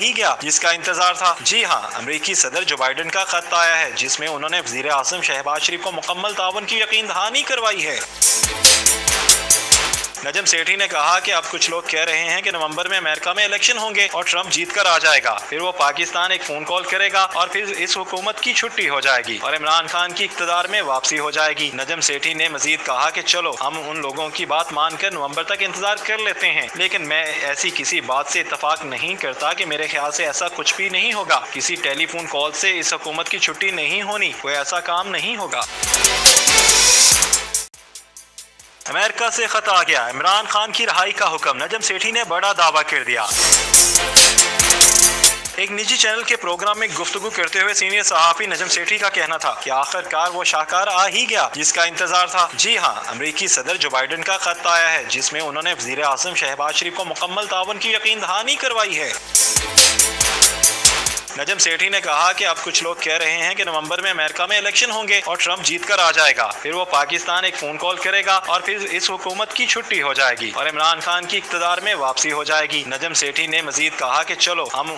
ही गया जिसका इंतजार था। जी हाँ, अमेरिकी सदर जो बाइडेन का खत आया है जिसमें उन्होंने वज़ीर आज़म शहबाज शरीफ को मुकम्मल ताउन की यकीन दहानी करवाई है। नजम सेठी ने कहा कि अब कुछ लोग कह रहे हैं कि नवंबर में अमेरिका में इलेक्शन होंगे और ट्रंप जीत कर आ जाएगा, फिर वो पाकिस्तान एक फोन कॉल करेगा और फिर इस हुकूमत की छुट्टी हो जाएगी और इमरान खान की इक़्तिदार में वापसी हो जाएगी। नजम सेठी ने मजीद कहा कि चलो हम उन लोगों की बात मानकर नवंबर तक इंतजार कर लेते हैं, लेकिन मैं ऐसी किसी बात से इत्तफाक नहीं करता कि मेरे ख्याल से ऐसा कुछ भी नहीं होगा। किसी टेलीफोन कॉल से इस हुकूमत की छुट्टी नहीं होनी, कोई ऐसा काम नहीं होगा। अमेरिका से खत आ गया, इमरान खान की रहाई का हुक्म, नजम सेठी ने बड़ा दावा कर दिया। एक निजी चैनल के प्रोग्राम में गुफ्तगू करते हुए सीनियर सहाफ़ी नजम सेठी का कहना था कि आखिरकार वो शाहकार आ ही गया जिसका इंतजार था। जी हाँ, अमेरिकी सदर जो बाइडेन का खत आया है जिसमें उन्होंने वज़ीर आज़म शहबाज शरीफ को मुकम्मल ताउन की यकीन दहानी करवाई है। नजम सेठी ने कहा कि अब कुछ लोग कह रहे हैं कि नवंबर में अमेरिका में इलेक्शन होंगे और ट्रंप जीत कर आ जाएगा, फिर वो पाकिस्तान एक फोन कॉल करेगा और फिर इस हुकूमत की छुट्टी हो जाएगी और इमरान खान की इक़्तिदार में वापसी हो जाएगी। नजम सेठी ने मजीद कहा कि चलो हम